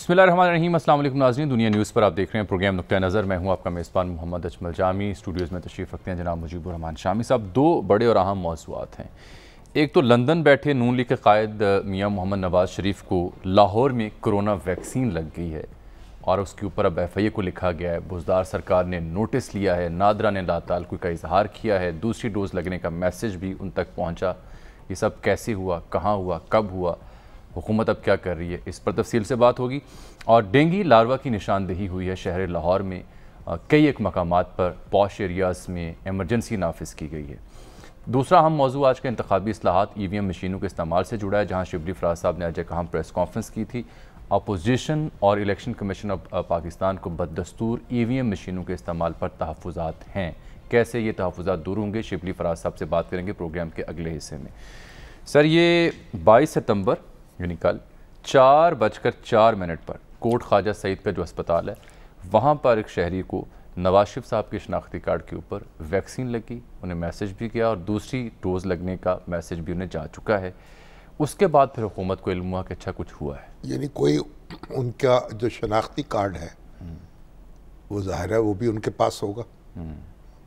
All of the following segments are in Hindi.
बिस्मिल्लाहिर्रहमानिर्रहीम। अस्सलाम वालेकुम नाज़रीन, दुनिया न्यूज़ पर आप देख रहे हैं प्रोग्राम नुक्ता नज़र। मैं हूं आपका मेज़बान मोहम्मद अजमल जामी। स्टूडियोज़ में तशरीफ़ रखते हैं जनाब मुजीबुर रहमान शामी साहब। दो बड़े और अहम मौज़ूआत हैं। एक तो लंदन बैठे नून लीग के कायद मियाँ मोहम्मद नवाज़ शरीफ को लाहौर में कोरोना वैक्सीन लग गई है और उसके ऊपर अब FIA को लिखा गया है। बुज़दार सरकार ने नोटिस लिया है, नादरा ने लाताल्लुक़ी का इजहार किया है, दूसरी डोज़ लगने का मैसेज भी उन तक पहुँचा। ये सब कैसे हुआ, कहाँ हुआ, कब हुआ, हुकूमत अब क्या कर रही है, इस पर तफसील से बात होगी। और डेंगू लार्वा की निशानदेही हुई है शहर लाहौर में कई एक मकामात पर, पॉश एरियाज़ में एमरजेंसी नाफिज की गई है। दूसरा अहम मौजू आज का इंतखाबी इस्लाहात EVM मशीनों के इस्तेमाल से जुड़ा है, जहाँ शिबली फराज साहब ने आज एक अहम प्रेस कॉन्फ्रेंस की थी। अपोजिशन और इलेक्शन कमीशन ऑफ पाकिस्तान को बददस्तूर EVM मशीनों के इस्तेमाल पर तहफ़्फ़ुज़ात हैं। कैसे ये तहफ़्फ़ुज़ात दूर होंगे, शिबली फराज साहब से बात करेंगे प्रोग्राम के अगले हिस्से में। सर, ये 22 सितंबर यानी कल 4:04 पर कोट ख्वाजा सईद का जो अस्पताल है, वहाँ पर एक शहरी को नवाज शरीफ साहब के शनाख्ती कार्ड के ऊपर वैक्सीन लगी, उन्हें मैसेज भी किया और दूसरी डोज़ लगने का मैसेज भी उन्हें जा चुका है। उसके बाद फिर हुकूमत को इल्म हुआ कि अच्छा कुछ हुआ है। यानी कोई उनका जो शनाख्ती कार्ड है वो जाहिर है वो भी उनके पास होगा,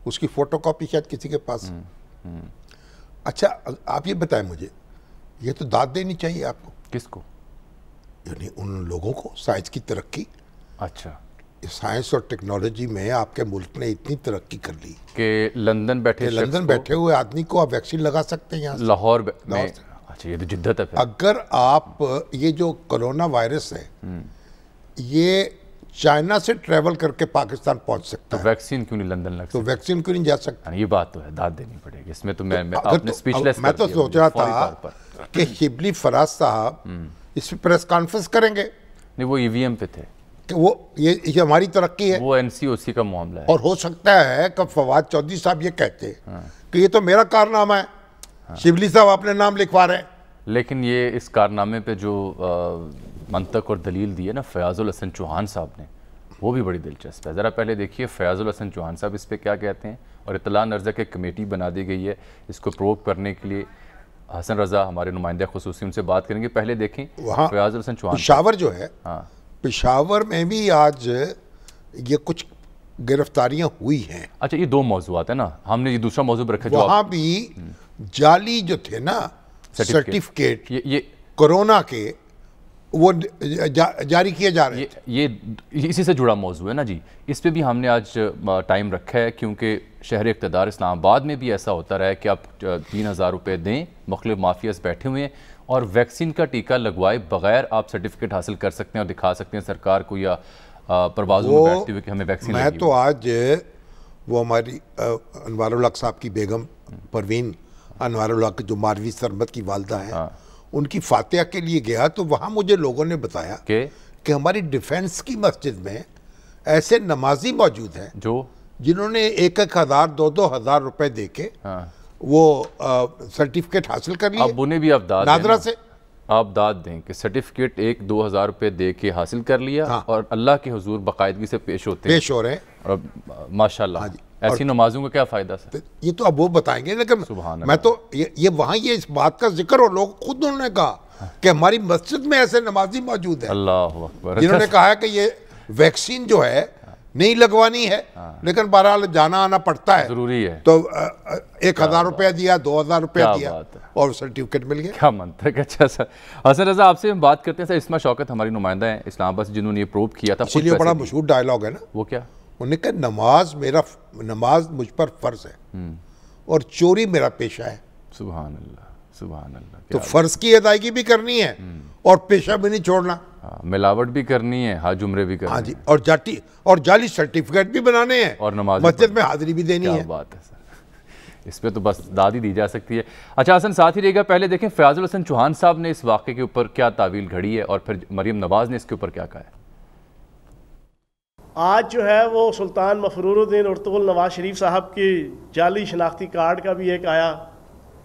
उसकी फ़ोटोकॉपी शायद किसी के पास। अच्छा, आप ये बताएं मुझे, ये तो दाद देनी चाहिए आपको। किसको? यानी उन लोगों को, साइंस की तरक्की। अच्छा, साइंस और टेक्नोलॉजी में आपके मुल्क ने इतनी तरक्की कर ली कि लंदन बैठे हुए आदमी को आप वैक्सीन लगा सकते हैं यहाँ लाहौर में। अच्छा, ये तो जिद्दत है। अगर आप ये जो कोरोना वायरस है ये चाइना से ट्रेवल करके पाकिस्तान पहुंच सकता तो है, वैक्सीन क्यों नहीं लंदन लग सकती? तो वैक्सीन क्यों नहीं जा सकता? ये बात तो है, दाद देनी पड़ेगी इसमें। तो आपने स्पीचलेस मैं तो सोच रहा था कि शिबली फराज साहब इस पर प्रेस कॉन्फ्रेंस करेंगे। नहीं, वो EVM पे थे कि वो ये हमारी तरक्की है, वो NCOC का मामला है। और हो सकता है कि फवाद चौधरी साहब ये कहते कि ये तो मेरा कारनामा है, शिबली साहब अपने नाम लिखवा रहे हैं। लेकिन ये इस कारनामे पे जो मंतक और दलील दी है ना फयाजुल हसन चौहान साहब ने, वो भी बड़ी दिलचस्प है। ज़रा पहले देखिए फयाजुल हसन चौहान साहब इस पे क्या कहते हैं। और इत्तला नर्ज़ा की कमेटी बना दी गई है इसको प्रोब करने के लिए। हसन रज़ा हमारे नुमाइंदा खुसूसी, उनसे बात करेंगे। पहले देखें वहाँ फयाजुल हसन चौहान पेशावर जो है, हाँ, पेशावर में भी आज ये कुछ गिरफ्तारियां हुई हैं। अच्छा, ये दो मौजूआत है ना, हमने ये दूसरा मौजू रखा जो वहाँ भी जाली जो थे ना सर्टिफिकेट ये कोरोना के, वो जारी किए जा रहे हैं। ये इसी से जुड़ा मौजू है ना जी। इस पे भी हमने आज टाइम रखा है, क्योंकि शहर इक़्तिदार इस्लामाबाद में भी ऐसा होता रहा है कि आप 3000 रुपये दें, मुख्तलिफ माफियाज बैठे हुए हैं और वैक्सीन का टीका लगवाए बगैर आप सर्टिफिकेट हासिल कर सकते हैं और दिखा सकते हैं सरकार को या परवाज़ों में बैठते हुए कि हमें वैक्सीन लगी। मैं तो आज वो हमारी अनवारुल हक साहब की बेगम परवीन अनवारुल हक जो मारवी सरमत की वालदा है, उनकी फातिहा के लिए गया, तो वहाँ मुझे लोगों ने बताया कि हमारी डिफेंस की मस्जिद में ऐसे नमाजी मौजूद हैं जो जिन्होंने 1,000 2,000 रुपए दे के वो सर्टिफिकेट हासिल कर लिया। अब उन्हें भी आप दाद नादरा से आप दाद दें कि सर्टिफिकेट 1-2 हज़ार रुपये दे के हासिल कर लिया। हाँ। और अल्लाह के हुजूर बाकायदगी से पेश हो रहे हैं और माशाल्लाह। हाँ, ऐसी नमाजों का क्या फ़ायदा सर? ये तो अब वो बताएंगे, लेकिन मैं तो ये वहाँ ये इस बात का जिक्र और लोग खुद उन्होंने कहा कि हमारी मस्जिद में ऐसे नमाजी मौजूद है, अल्लाह अकबर, जिन्होंने कहा है कि ये वैक्सीन जो है नहीं लगवानी है, लेकिन बहरहाल जाना आना पड़ता है, जरूरी है। तो 1,000 रुपया दिया, 2,000 रुपया दिया और सर्टिफिकेट मिल गया। क्या मनता है। अच्छा सर, हसन रज़ा आपसे हम बात करते हैं। सर, इस्मा शौकत हमारी नुमाइंदा है इस्लामाबाद से, जिन्होंने ये प्रूव किया था। इसीलिए बड़ा मशहूर डायलॉग है ना, वो क्या? उन्होंने कहा नमाज मुझ पर फर्ज है और चोरी मेरा पेशा है। सुभान अल्लाह, सुभान अल्लाह। तो फर्ज की अदायगी भी करनी है और पेशा भी नहीं छोड़ना। मिलावट भी करनी है, हज उम्रे भी करनी है। हाँ जी, और जाली सर्टिफिकेट भी बनाने हैं और नमाज मस्जिद में हाजिरी भी देनी है। क्या बात है सर, इस पे तो बस दाद ही दी जा सकती है। अच्छा हसन, साथ ही रहेगा, पहले देखें फयाजुल हसन चौहान साहब ने इस वाक़े के ऊपर क्या तावील घड़ी है और फिर मरीम नवाज ने इसके ऊपर क्या कहा है। आज जो है वो सुल्तान मफरूरुद्दीन उर्तुगुल नवाज शरीफ साहब की जाली शनाख्ती कार्ड का भी एक आया,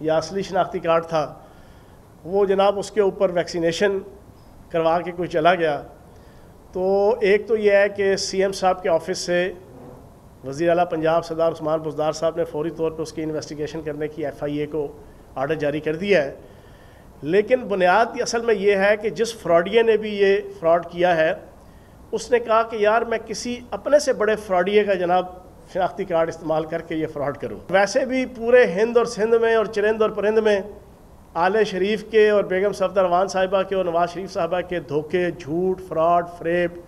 या असली शनाख्ती कार्ड था वो जनाब, उसके ऊपर वैक्सीनेशन करवा के कोई चला गया। तो एक तो ये है कि CM साहब के ऑफिस से वज़ीर आला पंजाब सरदार उस्मान बुज़दार साहब ने फौरी तौर पर उसकी इन्वेस्टिगेशन करने की FIA को आर्डर जारी कर दिया है लेकिन बुनियाद असल में ये है कि जिस फ्रॉडिये ने भी ये फ्रॉड किया है उसने कहा कि यार मैं किसी अपने से बड़े फ्रॉडिये का जनाब शनाख्ती कार्ड इस्तेमाल करके ये फ्रॉड करूं। वैसे भी पूरे हिंद और सिंध में और चरिंद और परिंद में आले शरीफ के और बेगम सफदर रवान साहिबा के और नवाज शरीफ साहिबा के धोखे, झूठ, फ्रॉड, फ्रेब,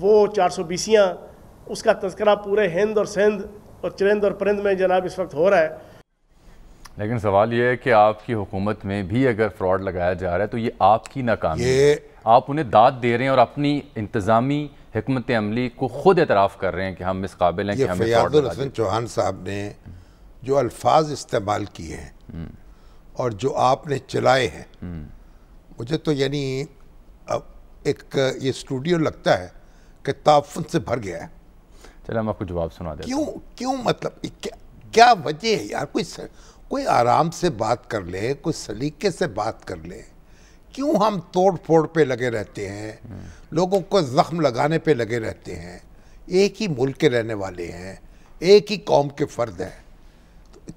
वो 420 उसका तज़किरा पूरे हिंद और सिंध और चरिंद और परिंद में जनाब इस वक्त हो रहा है। लेकिन सवाल ये है कि आपकी हुकूमत में भी अगर फ्रॉड लगाया जा रहा है तो ये आपकी नाकामी है। आप उन्हें दाद दे रहे हैं और अपनी इंतज़ामी हिकमत अमली को खुद एतराफ़ कर रहे हैं कि हम इस काबिल हैं कि हमें फ्रॉड लगा। हसन चौहान साहब ने जो अल्फाज इस्तेमाल किए हैं और जो आपने चलाए हैं, मुझे तो यानी अब एक ये स्टूडियो लगता है कि ताफ़ुन से भर गया है। चलो हम आपको जवाब सुना देते हैं। क्यों मतलब क्या वजह है यार? कोई आराम से बात कर ले, कोई सलीके से बात कर ले। क्यों हम तोड़ फोड़ पे लगे रहते हैं, लोगों को जख्म लगाने पे लगे रहते हैं? एक ही मुल्क के रहने वाले हैं, एक ही कौम के फ़र्द हैं,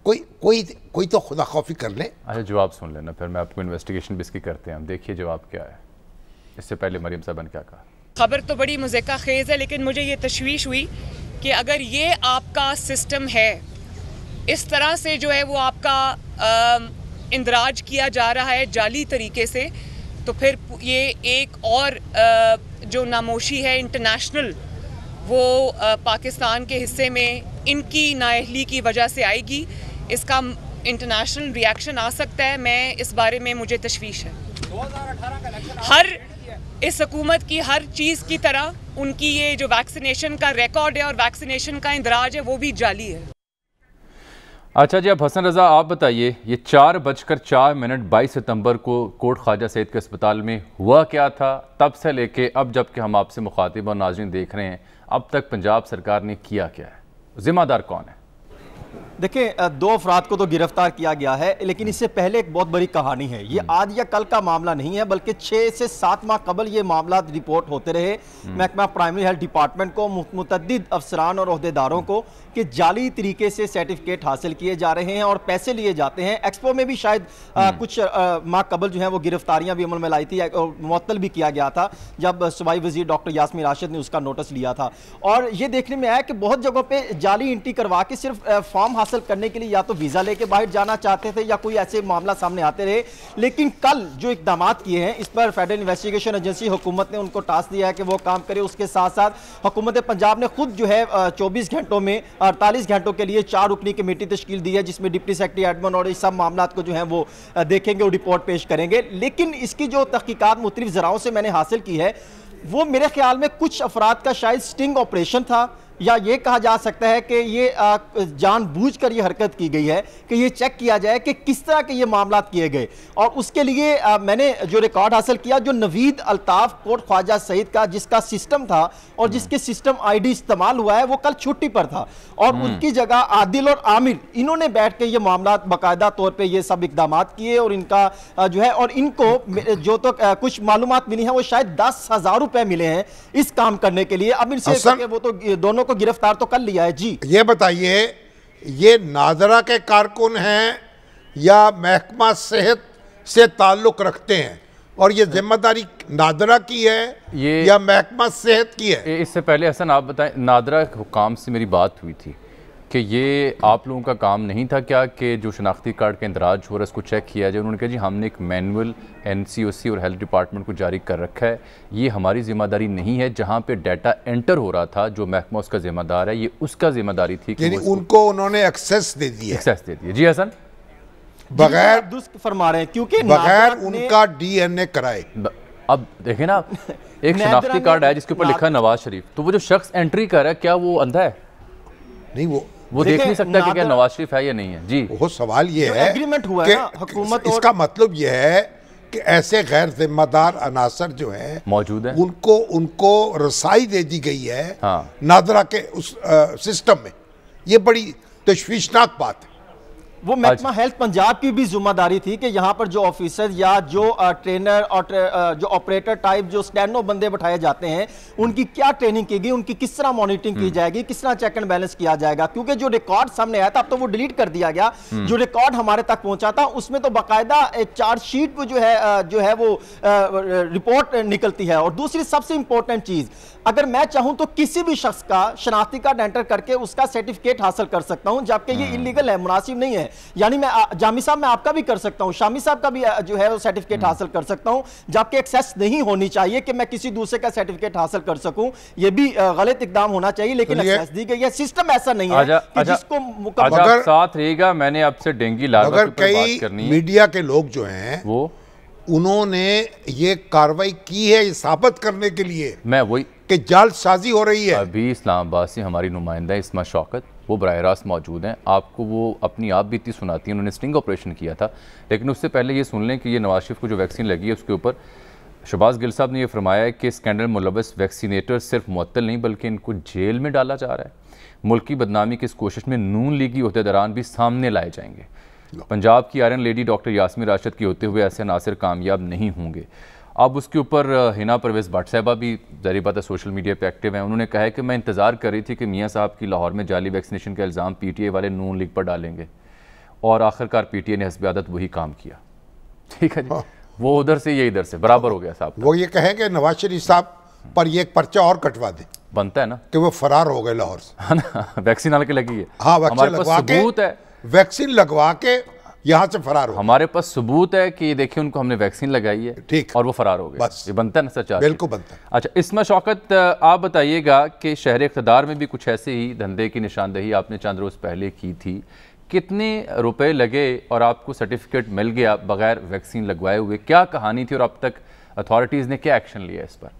कोई तो खुदा खौफी कर ले। अच्छा जवाब सुन लेना, फिर मैं आपको इन्वेस्टिगेशन भी इसकी करते हैं। हम देखिए जवाब क्या है। इससे पहले मरियम साहब ने क्या कहा। खबर तो बड़ी मुज़क्का खेज़ है, लेकिन मुझे ये तशवीश हुई कि अगर ये आपका सिस्टम है, इस तरह से जो है वो आपका इंदराज किया जा रहा है जाली तरीके से, तो फिर ये एक और जो नामोशी है इंटरनेशनल, वो पाकिस्तान के हिस्से में इनकी नाअहली की वजह से आएगी। इसका इंटरनेशनल रिएक्शन आ सकता है। मैं इस बारे में मुझे तशवीश है। 2018 का इलेक्शन इस हुकूमत की हर चीज़ की तरह उनकी ये जो वैक्सीनेशन का रिकॉर्ड है और वैक्सीनेशन का इंदराज है वो भी जाली है। अच्छा जी, अब हसन रज़ा आप बताइए, ये 4:04 22 सितंबर को कोट ख्वाजा सईद के अस्पताल में हुआ क्या था? तब से लेके अब जबकि हम आपसे मुखातिब और नाज़रीन देख रहे हैं, अब तक पंजाब सरकार ने किया क्या है? ज़िम्मेदार कौन है? देखिए, 2 अफराद को तो गिरफ्तार किया गया है, लेकिन इससे पहले एक बहुत बड़ी कहानी है। ये आज या कल का मामला नहीं है, बल्कि 6 से 7 माह कबल ये मामला रिपोर्ट होते रहे महकमा प्राइमरी हेल्थ डिपार्टमेमेंट को, मुतअद्दिद अफसरान और ओहदेदारों को, कि जाली तरीके से सर्टिफिकेट हासिल किए जा रहे हैं और पैसे लिए जाते हैं। एक्सपो में भी शायद कुछ माह कबल जो है वो गिरफ्तारियां भी अमल में लाई थी और मुअत्तल भी किया गया था जब सूबाई वजीर डॉक्टर यास्मीन राशिद ने उसका नोटिस लिया था। और ये देखने में आया कि बहुत जगहों पर जाली एंट्री करवा के सिर्फ फॉर्म हासिल करने के लिए या तो वीजा लेके बाहर जाना चाहते थे या कोई ऐसे मामला सामने आते रहे। लेकिन कल जो इकदाम किए हैं, इस पर फेडरल इन्वेस्टिगेशन एजेंसी हुकूमत ने उनको टास्क दिया है कि वो काम करे। उसके साथ साथ हुकूमत पंजाब ने खुद जो है 24 घंटों में 48 घंटों के लिए 4 रुकनी कमेटी तश्कील दी है, जिसमें डिप्टी सेक्रेटरी एडमिन और इस सब मामला को जो है वो देखेंगे और रिपोर्ट पेश करेंगे। लेकिन इसकी जो तहकीकात मुख्तलिफ ज़राओं से मैंने हासिल की है, वो मेरे ख्याल में कुछ अफराद का शायद स्टिंग ऑपरेशन था, या ये कहा जा सकता है कि ये जानबूझकर ये हरकत की गई है कि ये चेक किया जाए कि किस तरह के ये मामला किए गए। और उसके लिए मैंने जो रिकॉर्ड हासिल किया, जो नवीद अल्ताफ कोट ख्वाजा सईद का जिसका सिस्टम था और जिसके सिस्टम आईडी इस्तेमाल हुआ है, वो कल छुट्टी पर था और उनकी जगह आदिल और आमिर, इन्होंने बैठ के ये मामला बाकायदा तौर पर ये सब इकदाम किए और इनका जो है, और इनको जो तो कुछ मालूमात मिली है वो शायद 10,000 रुपए मिले हैं इस काम करने के लिए। अब इनसे वो तो दोनों को गिरफ्तार तो कर लिया है। जी ये बताइए, ये नादरा के कारकुन हैं या महकमा सेहत से ताल्लुक रखते हैं, और ये जिम्मेदारी नादरा की है या महकमा सेहत की है? इससे पहले हसन आप बताएं, नादरा हुकाम से मेरी बात हुई थी कि ये आप लोगों का काम नहीं था क्या कि जो शनाख्ती कार्ड का इंदराज हो रहा है उसको चेक किया जाए? उन्होंने कहा जी हमने एक मैनुअल NCOC और हेल्थ डिपार्टमेंट को जारी कर रखा है, ये हमारी जिम्मेदारी नहीं है। जहाँ पे डाटा एंटर हो रहा था, जो महकमा उसका जिम्मेदार है, ये उसका जिम्मेदारी थी कि उनको उन्होंने एक्सेस दे दिया। एक्सेस दे दिया। जी हसन, बगैर दुरुस्त फरमा रहे हैं, क्योंकि बगैर उनका DNA कराए। अब देखें ना, एक शनाख्ती कार्ड है जिसके ऊपर लिखा है नवाज शरीफ, तो वो जो शख्स एंट्री कर रहा है क्या वो अंधा है? नहीं, वो देख नहीं सकता कि क्या नवाज शरीफ है या नहीं है। जी वो सवाल ये है एग्रीमेंट हुआ है ना हुकूमत, इसका मतलब ये है कि ऐसे गैर जिम्मेदार अनासर जो है मौजूद है, उनको रसाई दे दी गई है नादरा के उस सिस्टम में। ये बड़ी तशवीशनाक बात है। वो महकमा हेल्थ पंजाब की भी जिम्मेदारी थी कि यहाँ पर जो ऑफिसर या जो ट्रेनर और जो ऑपरेटर टाइप जो स्टैंडो बंदे बैठाए जाते हैं उनकी क्या ट्रेनिंग की गई, उनकी किस तरह मॉनिटरिंग की जाएगी, किस तरह चेक एंड बैलेंस किया जाएगा। क्योंकि जो रिकॉर्ड सामने आया था अब तो वो डिलीट कर दिया गया, जो रिकॉर्ड हमारे तक पहुंचा था उसमें तो बाकायदा एक चार्जशीट जो है वो रिपोर्ट निकलती है। और दूसरी सबसे इंपॉर्टेंट चीज, अगर मैं चाहूं तो किसी भी शख्स का शनाख्ती कार्ड एंटर करके उसका सर्टिफिकेट हासिल कर सकता हूं, जबकि ये इलीगल है, मुनासिब नहीं है। यानी मैं जामी साहब मैं आपका भी कर सकता हूं, शामी साहब का भी जो है वो सर्टिफिकेट हासिल कर सकता हूं, जबकि एक्सेस नहीं होनी चाहिए कि मैं किसी दूसरे का सर्टिफिकेट हासिल कर सकूं। ये भी गलत इकदाम होना चाहिए, लेकिन एक्सेस दी गई है। सिस्टम ऐसा नहीं है कि जिसको मुकम्मल साथ रहेगा। मैंने आपसे डेंगी लार्वा पर बात करनी है। मीडिया के लोग जो हैं वो उन्होंने ये कार्रवाई की है ये साबित करने के लिए मैं वही कि जालसाजी हो रही है। अभी इस्लामाबाद से हमारी नुमाइंदा इस्मा शौकत वो बराह रास्त मौजूद हैं, आपको वो अपनी आप बीती सुनाती हैं। उन्होंने स्टिंग ऑपरेशन किया था, लेकिन उससे पहले ये सुन लें कि ये नवाज शरीफ को जो वैक्सीन लगी है उसके ऊपर शहबाज गिल साहब ने यह फरमाया है कि स्कैंडल मुलव्वस वैक्सीनेटर सिर्फ मुअत्तल नहीं बल्कि इनको जेल में डाला जा रहा है। मुल्क की बदनामी की इस कोशिश में नून लीगी अहदेदारान भी सामने लाए जाएंगे। पंजाब की iron lady doctor Yasmin Rashid के होते हुए ऐसे नासिर कामयाब नहीं होंगे। अब उसके ऊपर हिना परवेज़ भट्ट साहिबा भी ज़ाहिर बात है सोशल मीडिया पे एक्टिव हैं। उन्होंने कहा है कि मैं इंतज़ार कर रही थी कि मियाँ साहब की लाहौर में जाली वैक्सीनेशन का इल्ज़ाम पीटीए वाले नून लीग पर डालेंगे, और आखिरकार पीटीए ने हस्ब आदत वही काम किया। ठीक है जी, वो उधर से ये इधर से बराबर हो गया साहब। वो ये कहेंगे नवाज शरीफ साहब पर ये एक पर्चा और कटवा दे, बनता है ना कि वो फरार हो गए लाहौर से, है ना। वैक्सीन आने के लगी है। हाँ, हमारे पास सबूत है, वैक्सीन लगवा के यहाँ से फरार हो। हमारे पास सबूत है कि ये देखिए उनको हमने वैक्सीन लगाई है, ठीक, और वो फरार हो गए। बस ये बनता है ना सच्चा, बिल्कुल बनता है। अच्छा, इसमें शौकत आप बताइएगा कि शहर इक़्तिदार में भी कुछ ऐसे ही धंधे की निशानदही आपने चंद रोज़ पहले की थी। कितने रुपए लगे और आपको सर्टिफिकेट मिल गया बगैर वैक्सीन लगवाए हुए? क्या कहानी थी और अब तक अथॉरिटीज़ ने क्या एक्शन लिया इस पर?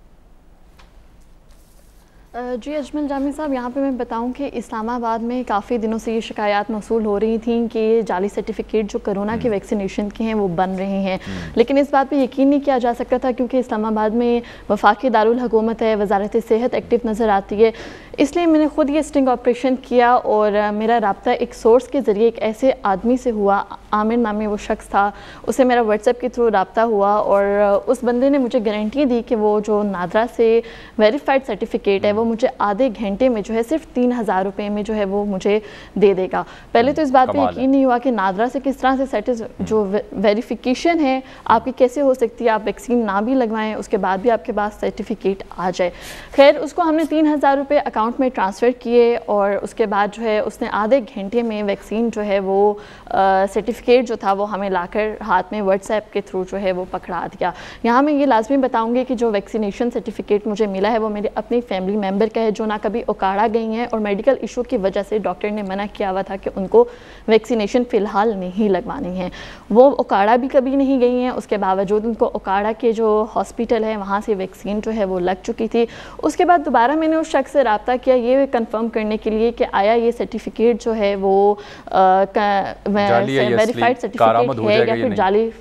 जी अजमल जामी साहब, यहाँ पे मैं बताऊँ कि इस्लामाबाद में काफ़ी दिनों से ये शिकायत मौसूल हो रही थी कि जाली सर्टिफिकेट जो कोरोना के वैक्सीनेशन के हैं वो बन रहे हैं, लेकिन इस बात पे यकीन नहीं किया जा सकता था क्योंकि इस्लामाबाद में वफाकी दारुल हुकूमत है, वजारत सेहत एक्टिव नज़र आती है। इसलिए मैंने ख़ुद ये स्टिंग ऑपरेशन किया और मेरा रब्ता एक सोर्स के ज़रिए एक ऐसे आदमी से हुआ, आमिर नामी वो शख्स था, उससे मेरा व्हाट्सएप के थ्रू रब्ता हुआ और उस बंदे ने मुझे गारंटी दी कि वो जो नादरा से वेरीफाइड सर्टिफिकेट है वो मुझे आधे घंटे में जो है सिर्फ 3000 रुपये में जो है वो मुझे दे देगा। पहले तो इस बात पे यकीन नहीं हुआ कि नादरा से किस तरह से जो वेरिफिकेशन है आपकी कैसे हो सकती है, आप वैक्सीन ना भी लगवाएं उसके बाद भी आपके पास सर्टिफिकेट आ जाए। खैर उसको हमने 3000 रुपये अकाउंट में ट्रांसफ़र किए और उसके बाद जो है उसने आधे घंटे में वैक्सीन जो है वो सर्टिफिकेट जो था वो हमें लाकर हाथ में व्हाट्सएप के थ्रू जो है वो पकड़ा दिया। यहाँ मैं ये लाजमी बताऊँगी कि जो वैक्सीनेशन सर्टिफिकेट मुझे मिला है वो मेरे अपनी फैमिली मेम्बर का है जो ना कभी उकाड़ा गई हैं और मेडिकल इशू की वजह से डॉक्टर ने मना किया हुआ था कि उनको वैक्सीनेशन फ़िलहाल नहीं लगवानी है। वो उकाड़ा भी कभी नहीं गई हैं, उसके बावजूद उनको उकाड़ा के जो हॉस्पिटल है वहाँ से वैक्सीन जो है वो लग चुकी थी। उसके बाद दोबारा मैंने उस शख्स से रब्ता किया ये कंफर्म करने के लिए कि आया ये सर्टिफिकेट जो है वो वेरीफाइड सर्टिफिकेट है या फिर जाली।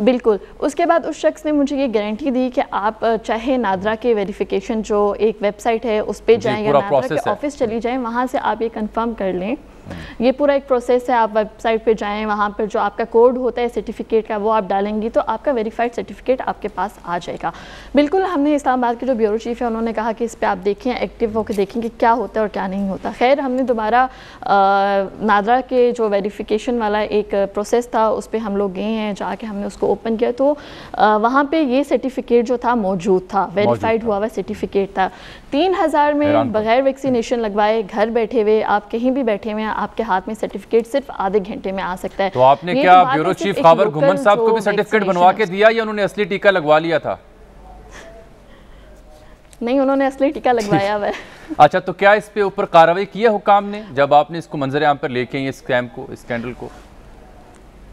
बिल्कुल। उसके बाद उस शख्स ने मुझे ये गारंटी दी कि आप चाहे नादरा के वेरिफिकेशन जो एक वेबसाइट है उस पर जाएं या नादरा के ऑफिस चली जाएं, वहाँ से आप ये कंफर्म कर लें। ये पूरा एक प्रोसेस है, आप वेबसाइट पे जाएं, वहाँ पर जो आपका कोड होता है सर्टिफिकेट का वो आप डालेंगी तो आपका वेरीफाइड सर्टिफिकेट आपके पास आ जाएगा। बिल्कुल, हमने इस्लामाबाद के जो ब्यूरो चीफ है उन्होंने कहा कि इस पर आप देखें, एक्टिव होकर देखें कि क्या होता है और क्या नहीं होता। खैर हमने दोबारा नादरा के जो वेरिफिकेशन वाला एक प्रोसेस था उस पर हम लोग गए हैं, जाके हमने उसको ओपन किया तो वहाँ पर ये सर्टिफिकेट जो था मौजूद था, वेरीफाइड हुआ हुआ सर्टिफिकेट था। 3000 में बगैर वैक्सीनेशन लगवाए घर बैठे हुए, आप कहीं भी बैठे हुए आपके हाथ में सर्टिफिकेट सिर्फ आधे घंटे में आ सकता है। तो आपने क्या ब्यूरो चीफ खबर घुमन साहब को भी सर्टिफिकेट बनवा के दिया या उन्होंने असली टीका लगवा लिया था? नहीं, उन्होंने असली टीका लगवाया हुआ है। अच्छा, तो क्या इस पे ऊपर कार्रवाई की है हुकाम ने जब आपने इसको मंजर आम पर लेके इस स्कैम को, इस स्कैंडल को?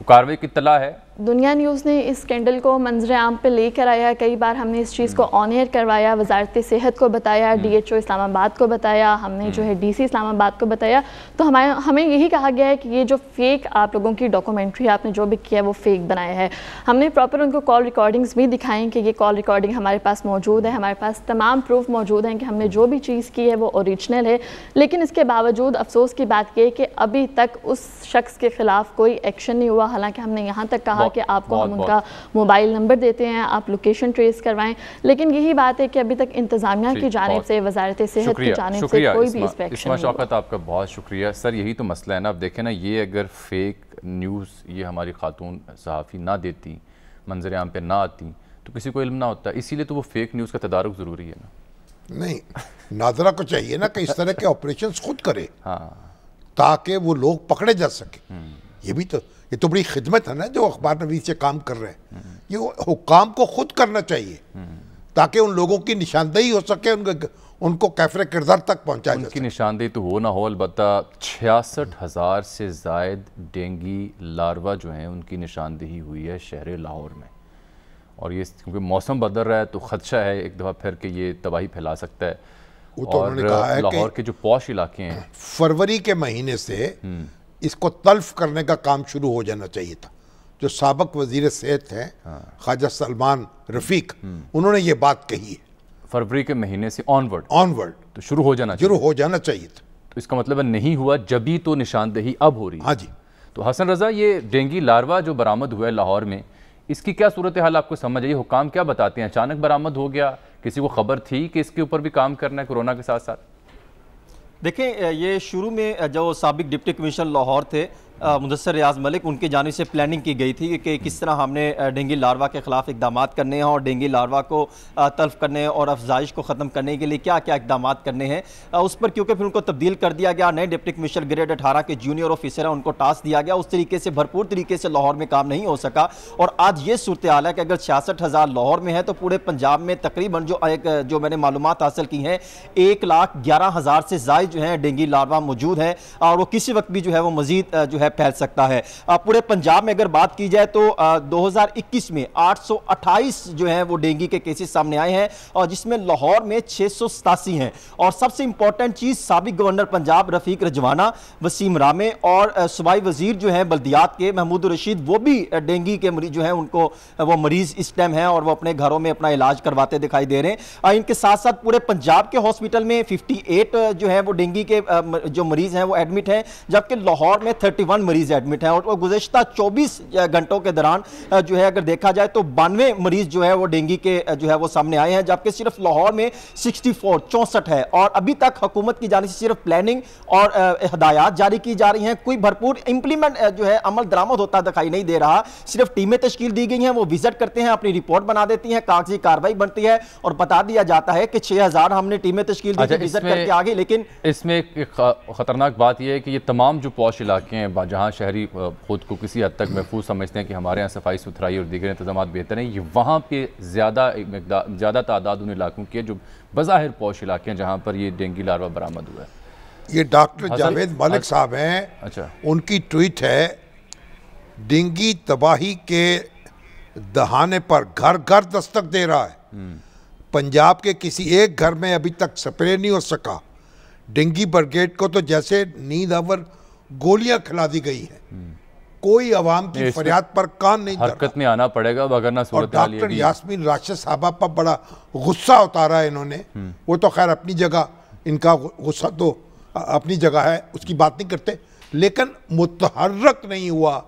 कार्रवाई की इत्तला है दुनिया न्यूज़ ने इस स्कैंडल को मंजर आम पे लेकर आया। कई बार हमने इस चीज़ को ऑन एयर करवाया, वजारत सेहत को बताया, DHO इस्लामाबाद को बताया, हमने जो है DC इस्लामाबाद को बताया। तो हमें यही कहा गया है कि ये जो फेक आप लोगों की डॉक्यूमेंट्री आपने जो भी किया वो फेक बनाया है। हमने प्रॉपर उनको कॉल रिकॉर्डिंग्स भी दिखाएं कि ये कॉल रिकॉर्डिंग हमारे पास मौजूद है, हमारे पास तमाम प्रूफ मौजूद हैं कि हमने जो भी चीज़ की है वो ओरिजिनल है। लेकिन इसके बावजूद अफसोस की बात यह है कि अभी तक उस शख्स के खिलाफ कोई एक्शन नहीं हुआ। हालांकि हमने यहाँ तक कहा कि आपको हम उनका मोबाइल नंबर देते हैं, आप लोकेशन ट्रेस करवाएं, लेकिन यही बात है कि अभी तक इंतजामिया की जानिब से, वजारत सेहत की जानिब से कोई भी इस पर एक्शन नहीं हुआ। आपका बहुत शुक्रिया सर। यही तो मसला है ना। अब देखें ना, ये अगर फेक न्यूज़ ये हमारी खातून सहाफ़ी ना देती, मंजर आम पे ना आती, तो किसी को इल्म ना होता। इसीलिए तो वो फेक न्यूज़ का तदारुक ज़रूरी है ना। नहीं, नाजरा को चाहिए ना कि इस तरह के ऑपरेशन खुद करे, हाँ, ताकि वो लोग पकड़े जा सके। ये तो बड़ी खिदमत है ना जो अखबार नवीस से काम कर रहे हैं। ये हुक्काम को खुद करना चाहिए ताकि उन लोगों की निशानदेही हो सके, उनको कैफरे किरदार तक पहुंचाया जा सके। उनकी निशानदेही तो हो ना हो, अलबत्ता 66,000 से ज़ायद डेंगी लार्वा जो हैं उनकी निशानदेही हुई है शहर लाहौर में। और ये क्योंकि मौसम बदल रहा है तो खदशा है एक दफ़ा फिर कि ये तबाही फैला सकता है। वो तो उन्होंने कहा है लाहौर के जो पॉश इलाके हैं, फरवरी के महीने से इसको तल्फ करने का काम शुरू हो जाना चाहिए था। जो साबिक वजीर सेहत हैं ख्वाजा सलमान रफीक, उन्होंने ये बात कही है। फरवरी के महीने से ऑनवर्ड तो शुरू हो जाना चाहिए था। तो इसका मतलब नहीं हुआ, जभी तो निशानदेही अब हो रही है। हाँ जी। तो हसन रजा, ये डेंगी लार्वा जो बरामद हुआ है लाहौर में, इसकी क्या सूरत हाल आपको समझ आई? हुकाम क्या बताते हैं? अचानक बरामद हो गया, किसी को खबर थी कि इसके ऊपर भी काम करना है कोरोना के साथ साथ? देखें, ये शुरू में जो साबिक डिप्टी कमिश्नर लाहौर थे मुदस्सर रियाज मलिक, उनकी जानिब से प्लानिंग की गई थी कि किस तरह हमने डेंगी लार्वा के ख़िलाफ़ इकदाम करने हैं और डेंगी लार्वा को तल्फ करने और अफजाइश को ख़त्म करने के लिए क्या क्या इकदाम करने हैं। उस पर क्योंकि फिर उनको तब्दील कर दिया गया, नए डिप्टी कमिश्नर ग्रेड 18 के जूनियर ऑफिसर हैं, उनको टास्क दिया गया। उस तरीके से भरपूर तरीके से लाहौर में काम नहीं हो सका। और आज ये सूरत हाल है कि अगर 66,000 लाहौर में है तो पूरे पंजाब में तकरीबन जो मैंने मालूमात हासिल की हैं 1,11,000 से ज़ायद जो है डेंगी लार्वा मौजूद है और वो किसी वक्त भी जो है वो मजीद जो है फैल सकता है। पूरे पंजाब में अगर बात की जाए तो 2021 में 828 जो है वो डेंगी के केसेस सामने आए हैं और जिसमें लाहौर में 687 हैं। और सबसे इंपॉर्टेंट चीज, साबिक गवर्नर पंजाब रफीक रजवाना, वसीम रामे और सूबाई वजीर जो है बल्दियात के महमूद रशीद, वो भी डेंगी के मरीज जो है उनको वो मरीज इस टाइम है और वो अपने घरों में अपना इलाज करवाते दिखाई दे रहे हैं। इनके साथ साथ पूरे पंजाब के हॉस्पिटल में 58 जो है वो डेंगी के जो मरीज हैं वो एडमिट हैं, जबकि लाहौर में 31 मरीज एडमिट हैं। और गुज़श्ता 24 घंटों के दौरान जो है अगर देखा जाए तो 92 मरीज जो है वो डेंगी के जो है वो सामने आए हैं, जबकि सिर्फ लाहौर में 64 है। और अभी तक हुकूमत की जानिब से सिर्फ प्लानिंग और हिदायत जारी की जा रही हैं, कोई भरपूर इंप्लीमेंट जो है अमल दरामद होता दिखाई नहीं दे रहा। सिर्फ टीमें तश्कील दी गई हैं, वो विजिट करते हैं, अपनी रिपोर्ट बना देती हैं, कागजी कार्रवाई बनती है और बता दिया जाता है कि 6,000 हमने टीमें तश्कील दी, विजिट करके आगे। लेकिन इसमें एक खतरनाक बात यह है कि ये तमाम जो पॉश इलाके हैं जहाँ शहरी खुद को किसी हद तक महफूज समझते हैं कि हमारे यहाँ सफाई सुथराई और दीगर इंतजाम बेहतर हैं, ये वहाँ पे ज़्यादा तादाद उन इलाकों की है जो बज़ाहिर पॉश इलाके हैं जहाँ पर ये डेंगी लार्वा बरामद हुआ है। ये डॉक्टर जावेद मलिक साहब हैं। अच्छा, उनकी ट्वीट है, डेंगी तबाही के दहाने पर घर घर दस्तक दे रहा है। पंजाब के किसी एक घर में अभी तक स्प्रे नहीं हो सका। डेंगी ब्रिगेड को तो जैसे नींद आवर गोलियां खिला दी गई है। कोई आवाम की फरियाद पर कान नहीं, हरकत में आना पड़ेगा वगरना सूरत हाल। डॉक्टर यास्मीन राशिद साहबा पर बड़ा गुस्सा उतारा है इन्होंने। वो तो खैर अपनी जगह, इनका गुस्सा तो अपनी जगह है, उसकी बात नहीं करते, लेकिन मुतहर्रक नहीं हुआ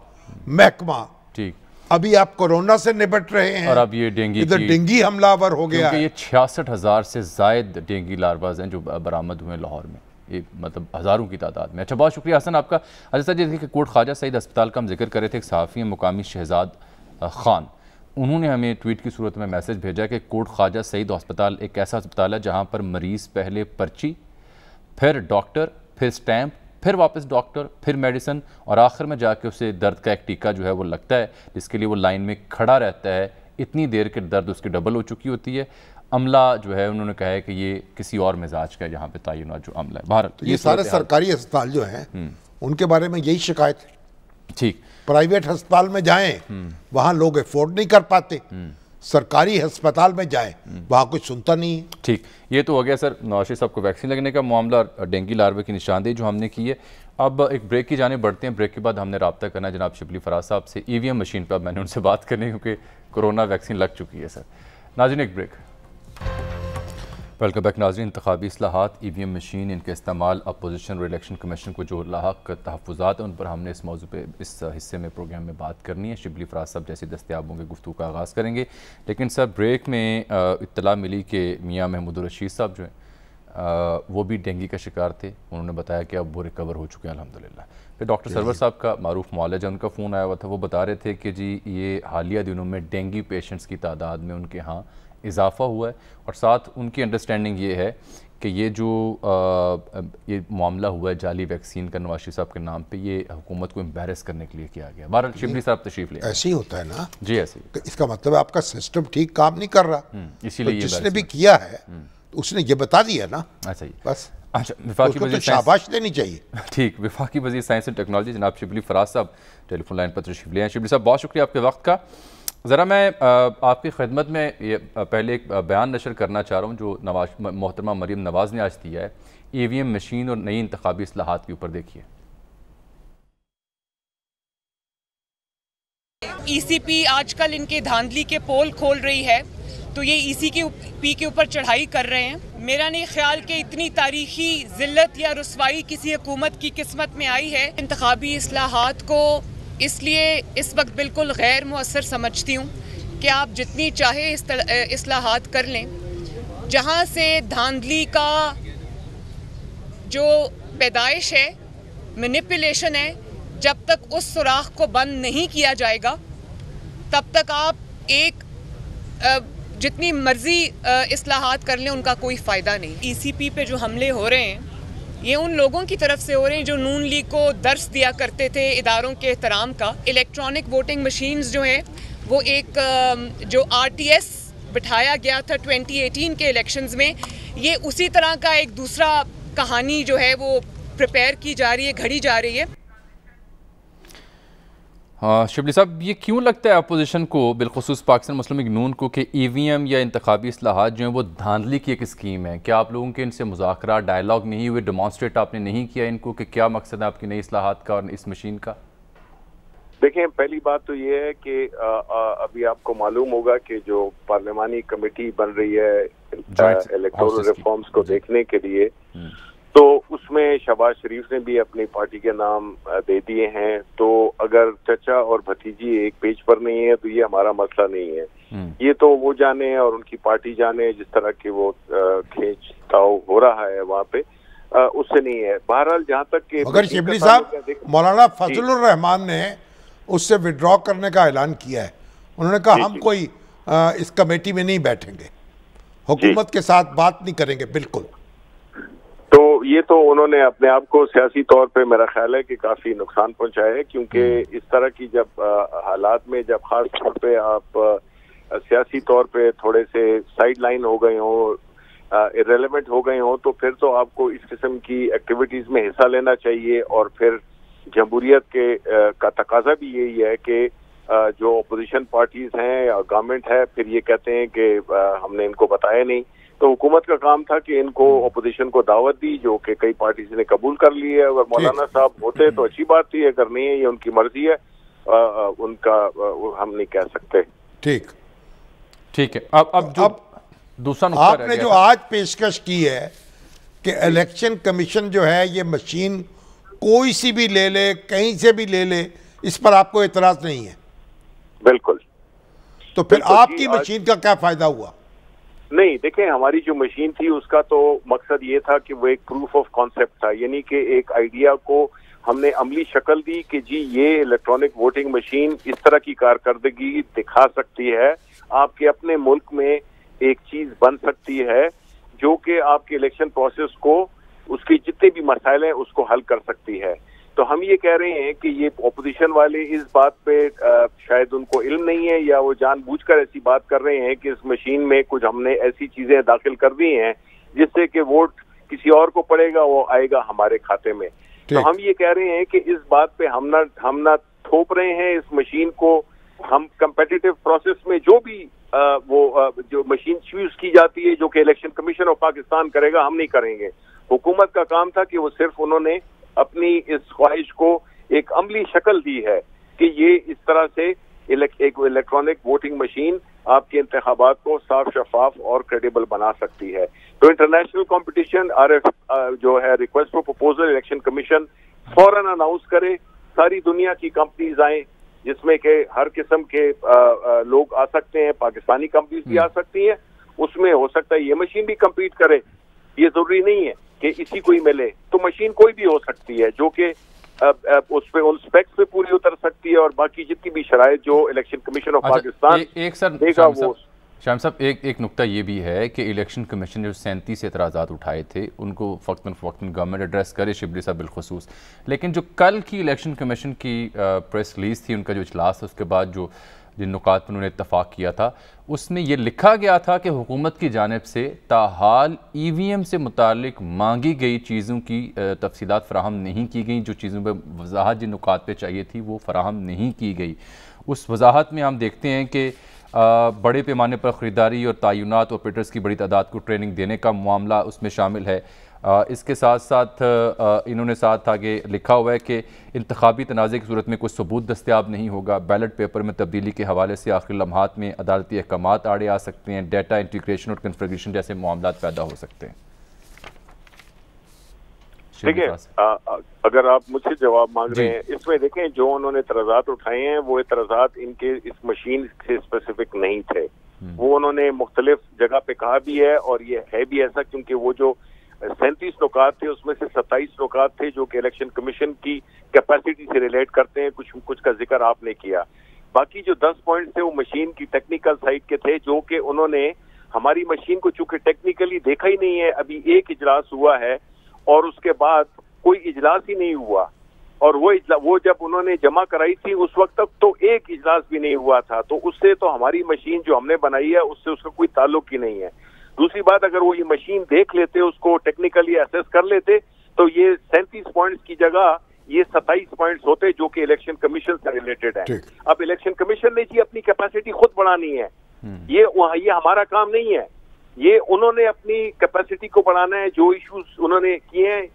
महकमा। ठीक, अभी आप कोरोना से निपट रहे हैं और अब ये डेंगी, इधर डेंगी हमलावर हो गया है। ये 66,000 से जायद डेंगी लार्वाज हैं जो बरामद हुए लाहौर में, ये मतलब हज़ारों की तादाद में। अच्छा, बहुत शुक्रिया हसन आपका। अच्छा सर, जैसे कि कोट ख्वाजा सईद अस्पताल का हम जिक्र कर रहे थे, एक सहाफ़ी मुकामी शहजाद ख़ान, उन्होंने हमें ट्वीट की सूरत में मैसेज भेजा कि कोट ख्वाजा सईद अस्पताल एक ऐसा अस्पताल है जहाँ पर मरीज़ पहले पर्ची, फिर डॉक्टर, फिर स्टैंप, फिर वापस डॉक्टर, फिर मेडिसिन और आखिर में जाके उसे दर्द का एक टीका जो है वो लगता है, जिसके लिए वो लाइन में खड़ा रहता है। इतनी देर के दर्द उसकी डबल हो चुकी होती है। अमला जो है उन्होंने कहा है कि ये किसी और मिजाज का यहाँ पे तयन जो अमला है भारत। तो ये सारे सरकारी अस्पताल जो हैं उनके बारे में यही शिकायत है ठीक, प्राइवेट अस्पताल में जाएं, वहां लोग अफोर्ड नहीं कर पाते, सरकारी अस्पताल में जाएं, वहां कुछ सुनता नहीं है। ठीक, ये तो हो गया सर नवाज शरीफ साहब को वैक्सीन लगने का मामला, डेंगू लार्वे की निशानदेही जो हमने की है। अब एक ब्रेक की जाने बढ़ते हैं। ब्रेक के बाद हमने रब्ता करना है जनाब शिबली फराज साहब से EVM मशीन पर। अब मैंने उनसे बात करनी है क्योंकि कोरोना वैक्सीन लग चुकी है सर। नाज़रीन एक ब्रेक। वेलकम बैक नाज़रीन। इंतखाबी इस्लाहात, EVM मशीन, इनके इस्तेमाल, अपोजिशन और इलेक्शन कमीशन को जो लाहक तहफ़्फ़ुज़ात हैं उन पर हमने इस मौजू पे इस हिस्से में प्रोग्राम में बात करनी है। शिबली फराज साहब जैसे दस्तयाब होंगे गुफ्तगू का आगाज़ करेंगे। लेकिन सर ब्रेक में इत्तला मिली कि मियाँ महमूद रशीद साहब जो हैं वो भी डेंगू का शिकार थे। उन्होंने बताया कि अब वो रिकवर हो चुके हैं अल्हम्दुलिल्लाह। फिर डॉक्टर सरवर साहब का मारूफ मौलज है, उनका फ़ोन आया हुआ था। वो बता रहे थे कि जी ये हालिया दिनों में डेंगू पेशेंट्स की तादाद में उनके यहाँ इजाफ़ा हुआ है और साथ उनकी अंडरस्टैंडिंग ये है कि ये जो ये मामला हुआ है जाली वैक्सीन का नवाज शरीफ साहब के नाम पे, ये हुकूमत को एम्बैरस करने के लिए किया गया। बहरहाल शिबली साहब तशरीफ ले। ऐसे ही होता है ना जी, ऐसे ही। इसका मतलब है आपका सिस्टम ठीक काम नहीं कर रहा, इसीलिए तो जिसने भी किया है उसने ये बता दिया ना। अच्छा ही बस। अच्छा, विफाकी वज़ीर शाबाश देनी चाहिए। ठीक, विफाकी वज़ीर साइंस एंड टेक्नोलॉजी जनाब शिबली फराज साहब टेलीफोन लाइन पर तशरीफ ले हैं। शिबली साहब बहुत शुक्रिया आपके वक्त का। ज़रा मैं आपकी खिदमत में ये पहले एक बयान नशर करना चाह रहा हूँ जो मोहतरमा मरीम नवाज़ ने आज दिया है EVM मशीन और नई इंतखाबी इस्लाहात के ऊपर। देखिए। ECP आजकल इनके धांधली के पोल खोल रही है, तो ये ECP के ऊपर चढ़ाई कर रहे हैं। मेरा नहीं ख्याल कि इतनी तारीखी जिल्लत या रुसवाई किसी हुकूमत की किस्मत में आई है। इंतखाबी इस्लाहात को इसलिए इस वक्त बिल्कुल गैर मुअस्सर समझती हूँ कि आप जितनी चाहे इस्लाहात कर लें, जहाँ से धांधली का जो पैदाइश है, मैनिपुलेशन है, जब तक उस सुराख को बंद नहीं किया जाएगा तब तक आप एक जितनी मर्जी इस्लाहात कर लें उनका कोई फ़ायदा नहीं। ECP पे जो हमले हो रहे हैं ये उन लोगों की तरफ से हो रहे हैं जो नून लीग को दर्स दिया करते थे इदारों के एहतराम का। इलेक्ट्रॉनिक वोटिंग मशीन्स जो हैं वो एक जो RTS बिठाया गया था 2018 के इलेक्शंस में, ये उसी तरह का एक दूसरा कहानी जो है वो प्रिपेयर की जा रही है, घड़ी जा रही है। हाँ शिबली साहब, ये क्यों लगता है अपोजिशन को, बिलखुसूस पाकिस्तान मुस्लिम लीग नून को, कि EVM या इंतखाबी इस्लाहात जो हैं वो धांधली की एक स्कीम है? क्या आप लोगों के इनसे मुज़ाकरा डायलॉग नहीं हुए, डेमॉन्स्ट्रेट आपने नहीं किया इनको कि क्या मकसद है आपकी नई इस्लाहात का और इस मशीन का? देखें, पहली बात तो ये है कि अभी आपको मालूम होगा कि जो पार्लिमानी कमेटी बन रही है इलेक्टोरल रिफॉर्म्स को देखने के लिए, तो उसमें शहबाज शरीफ ने भी अपनी पार्टी के नाम दे दिए हैं। तो अगर चचा और भतीजी एक पेज पर नहीं है तो ये हमारा मसला नहीं है। ये तो वो जाने और उनकी पार्टी जाने, जिस तरह की वो खींचताव हो रहा है वहाँ पे, उससे नहीं है। बहरहाल जहाँ तक कि मगर शिबली साहब, मौलाना फजलुर रहमान ने उससे विड्रॉ करने का ऐलान किया है। उन्होंने कहा हम कोई इस कमेटी में नहीं बैठेंगे, हुकूमत के साथ बात नहीं करेंगे। बिल्कुल। तो ये तो उन्होंने अपने आप को सियासी तौर पे मेरा ख्याल है कि काफी नुकसान पहुंचाया है, क्योंकि इस तरह की जब हालात में जब खास तौर पे आप सियासी तौर पे थोड़े से साइड लाइन हो गए हो, इररेलेवेंट हो गए हो, तो फिर तो आपको इस किस्म की एक्टिविटीज में हिस्सा लेना चाहिए। और फिर जमहूरियत के का तकाजा भी यही है कि जो अपोजिशन पार्टीज हैं या गवर्नमेंट है फिर ये कहते हैं कि हमने इनको बताया नहीं। तो हुकूमत का काम था कि इनको अपोजिशन को दावत दी, जो कि कई पार्टीज ने कबूल कर ली है। अगर मौलाना साहब होते तो अच्छी बात थी, अगर नहीं है ये उनकी मर्जी है, उनका हम नहीं कह सकते। ठीक है। अब दूसरा आपने जो आज पेशकश की है कि इलेक्शन कमीशन जो है ये मशीन कोई सी भी ले ले, कहीं से भी ले ले, इस पर आपको एतराज नहीं है? बिल्कुल। तो फिर आपकी मशीन का क्या फायदा हुआ? नहीं, देखें, हमारी जो मशीन थी उसका तो मकसद ये था कि वो एक प्रूफ ऑफ कॉन्सेप्ट था, यानी कि एक आइडिया को हमने अमली शक्ल दी कि जी ये इलेक्ट्रॉनिक वोटिंग मशीन इस तरह की कारकर्दगी दिखा सकती है, आपके अपने मुल्क में एक चीज बन सकती है जो कि आपके इलेक्शन प्रोसेस को, उसके जितने भी मसाइल हैं उसको हल कर सकती है। तो हम ये कह रहे हैं कि ये ऑपोजिशन वाले इस बात पे शायद उनको इल्म नहीं है या वो जानबूझकर ऐसी बात कर रहे हैं कि इस मशीन में कुछ हमने ऐसी चीजें दाखिल कर दी हैं जिससे कि वोट किसी और को पड़ेगा, वो आएगा हमारे खाते में। तो हम ये कह रहे हैं कि इस बात पे हम ना थोप रहे हैं इस मशीन को। हम कंपेटिटिव प्रोसेस में जो भी जो मशीन यूज की जाती है, जो कि इलेक्शन कमीशन ऑफ पाकिस्तान करेगा, हम नहीं करेंगे। हुकूमत का काम था कि वो सिर्फ उन्होंने अपनी इस ख्वाहिश को एक अमली शक्ल दी है कि ये इस तरह से एक इलेक्ट्रॉनिक वोटिंग मशीन आपके इंतखाबात को साफ, शफाफ और क्रेडिबल बना सकती है। तो इंटरनेशनल कंपटीशन जो है request for proposal election commission फौरन अनाउंस करे, सारी दुनिया की कंपनीज आए जिसमें के हर किस्म के लोग आ सकते हैं, पाकिस्तानी कंपनीज भी आ सकती हैं, उसमें हो सकता है ये मशीन भी कम्पीट करे। ये जरूरी नहीं है कि इसी को ही मिले, तो मशीन कोई भी हो सकती है जो कि उस पे उन स्पेक्स पे पूरी उतर सकती है और बाकी जितनी भी शराइत जो इलेक्शन कमीशन ऑफ पाकिस्तान देगा वो। शाम साहब, एक नुक्ता ये भी है कि इलेक्शन कमीशन ने जो 37 एतराज़ात उठाए थे उनको फ़क्तन गवर्नमेंट एड्रेस करे, शिबली साहब बिलखसूस, लेकिन जो कल की इलेक्शन कमीशन की प्रेस रिलीज़ थी, उनका जो इजलास था, उसके बाद जो जिन नुकात पर उन्होंने इत्तफाक़ किया था, उसमें यह लिखा गया था कि हुकूमत की जानिब से ताहाल EVM से मुतालिक मांगी गई चीज़ों की तफसीलात फ़राहम नहीं की गई, जो चीज़ों पर वजाहत जिन नुकात पर चाहिए थी वो फ़राहम नहीं की गई। उस वजाहत में हम देखते हैं कि बड़े पैमाने पर ख़रीदारी और तयनात ऑपरेटर्स की बड़ी तादाद को ट्रेनिंग देने का मामला उसमें शामिल है। इसके साथ साथ इन्होंने साथ आगे लिखा हुआ है कि इंतखाबी तनाज़े की सूरत में कोई सबूत दस्तियाब नहीं होगा, बैलेट पेपर में तब्दीली के हवाले से आखिरी लम्हात में अदालती अहकामात आड़े आ सकते हैं, डाटा इंटीग्रेशन और कन्फिगरेशन जैसे मामला पैदा हो सकते हैं। ठीक है, अगर आप मुझसे जवाब मांग रहे हैं इसमें, देखें जो उन्होंने एतराज़ात उठाए हैं वो एतराज़ात इनके इस मशीन से स्पेसिफिक नहीं थे। वो उन्होंने मुख्तलिफ जगह पे कहा भी है और ये है भी ऐसा, क्योंकि वो जो 37 नुकात थे उसमें से 27 नुकात थे जो कि इलेक्शन कमीशन की कैपेसिटी से रिलेट करते हैं, कुछ का जिक्र आपने किया। बाकी जो 10 पॉइंट थे वो मशीन की टेक्निकल साइड के थे, जो कि उन्होंने हमारी मशीन को चूंकि टेक्निकली देखा ही नहीं है, अभी एक इजलास हुआ है और उसके बाद कोई इजलास ही नहीं हुआ, और वो जब उन्होंने जमा कराई थी उस वक्त तक तो एक इजलास भी नहीं हुआ था, तो उससे तो हमारी मशीन जो हमने बनाई है उससे उसका कोई ताल्लुक ही नहीं है। दूसरी बात, अगर वो ये मशीन देख लेते, उसको टेक्निकली असेस कर लेते, तो ये 37 पॉइंट्स की जगह ये 27 पॉइंट्स होते जो कि इलेक्शन कमीशन से रिलेटेड है। अब इलेक्शन कमीशन ने जी अपनी कैपेसिटी खुद बढ़ानी है, ये हमारा काम नहीं है, ये उन्होंने अपनी कैपेसिटी को बढ़ाना है। जो इश्यूज उन्होंने किए हैं,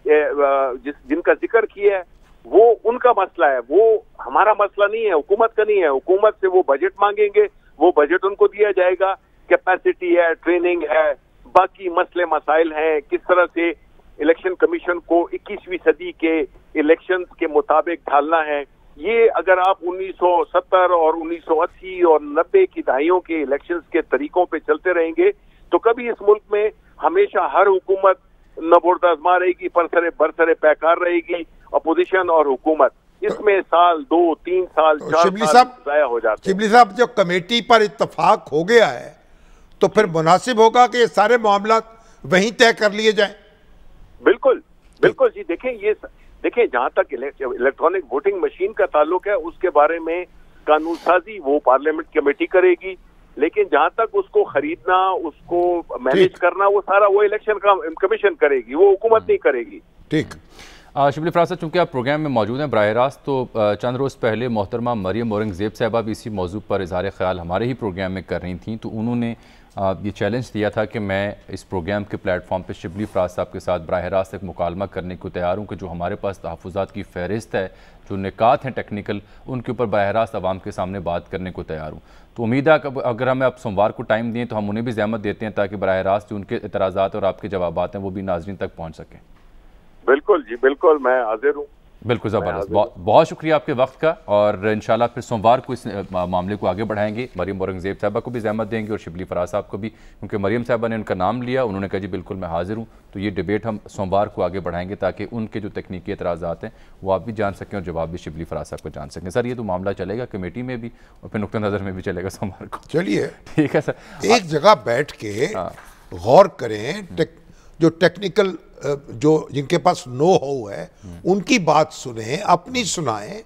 जिनका जिक्र किया है, वो उनका मसला है, वो हमारा मसला नहीं है, हुकूमत का नहीं है। हुकूमत से वो बजट मांगेंगे, वो बजट उनको दिया जाएगा, कैपेसिटी है, ट्रेनिंग है, बाकी मसले मसाइल हैं, किस तरह से इलेक्शन कमीशन को 21वीं सदी के इलेक्शंस के मुताबिक ढालना है। ये अगर आप 1970 और 1980 और 90 की दहाइयों के इलेक्शंस के तरीकों पे चलते रहेंगे तो कभी इस मुल्क में हमेशा हर हुकूमत नबोरदाजमा रहेगी, बरसरे पैकार रहेगी, अपोजिशन और हुकूमत। इसमें साल 2, 3 साल, 4 साल ज़ाया हो जाते हैं। शिबली साहब, जो कमेटी पर इत्तफाक हो गया है तो फिर मुनासिब होगा कि ये सारे मामला वहीं तय कर लिए जाएं। बिल्कुल बिल्कुल जी। देखें जहां तक इलेक्ट्रॉनिक वोटिंग मशीन का ताल्लुक है उसके बारे में कानून साजी वो पार्लियामेंट कमेटी करेगी, लेकिन जहां तक उसको खरीदना, उसको मैनेज करना, वो सारा वो इलेक्शन कमीशन करेगी, वो हुकूमत नहीं करेगी। ठीक। शिबली फराज साहब, चूँकि आप प्रोग्राम में मौजूद हैं बराह रास्त, तो चंद रोज़ पहले मोहतरमा मरियम औरंगज़ेब साहबा भी इसी मौजू पर इज़हार ख्याल हमारे ही प्रोग्राम में कर रही थी, तो उन्होंने ये चैलेंज दिया था कि मैं इस प्रोग्राम के प्लेटफॉर्म पे शिबली फराज साहब के साथ बराह रास्त एक मुकालमा करने को तैयार हूँ कि जो हमारे पास तहफ़्फ़ुज़ात की फ़हरिस्त है, जो निकात हैं टेक्निकल, उनके ऊपर बराह रास्त आवाम के सामने बात करने को तैयार हूँ। तो उम्मीद है कि अगर हमें आप सोमवार को टाइम दें तो हम उन्हें भी ज़हमत देते हैं ताकि बराह रास्त जो उनके एतराज़ात और आपके जवाबात हैं वो भी नाज़रीन तक पहुँच सकें। बिल्कुल जी, बिल्कुल, मैं हाजिर हूँ। बिल्कुल ज़बरदस्त, बहुत शुक्रिया आपके वक्त का, और इंशाल्लाह फिर सोमवार को इस मामले को आगे बढ़ाएंगे। मरियम औरंगज़ेब साहबा को भी ज़हमत देंगे और शिबली फराज साहब को भी, क्योंकि मरियम साहबा ने उनका नाम लिया, उन्होंने कहा जी बिल्कुल मैं हाजिर हूँ। तो ये डिबेट हम सोमवार को आगे बढ़ाएंगे ताकि उनके जो तकनीकी एतराज़ात हैं वो आप भी जान सकें और जवाब भी शिबली फराज साहब को जान सकें। सर, ये तो मामला चलेगा कमेटी में भी और फिर नुक्ता नज़र में भी चलेगा सोमवार को। चलिए, ठीक है सर, एक जगह बैठ के गौर करें, जो टेक्निकल जो जिनके पास नो हाउ है उनकी बात सुने, अपनी सुनाएं।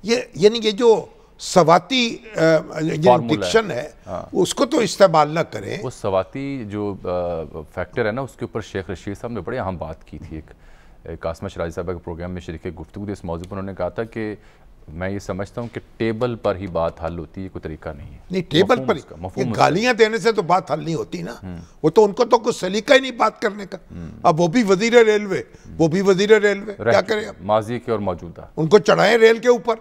यानी ये जो सवाती डिक्शन है उसको तो इस्तेमाल ना करें। वो सवाती जो फैक्टर है ना, उसके ऊपर शेख रशीद साहब ने बड़ी अहम बात की थी। एक आसमा शराजी साहब के प्रोग्राम में शरीक गुफ्तगू इस मौजू पर उन्होंने कहा था कि मैं ये समझता हूँ कि टेबल पर ही बात हल होती है, कोई तरीका नहीं है। नहीं, टेबल पर ही गालियां देने से तो बात हल नहीं होती ना। वो तो उनको तो कुछ सलीका ही नहीं बात करने का। अब वो भी वजीर रेलवे, वो भी वजीर रेलवे, क्या करें अब? माजी के और मौजूदा उनको चढ़ाए रेल के ऊपर,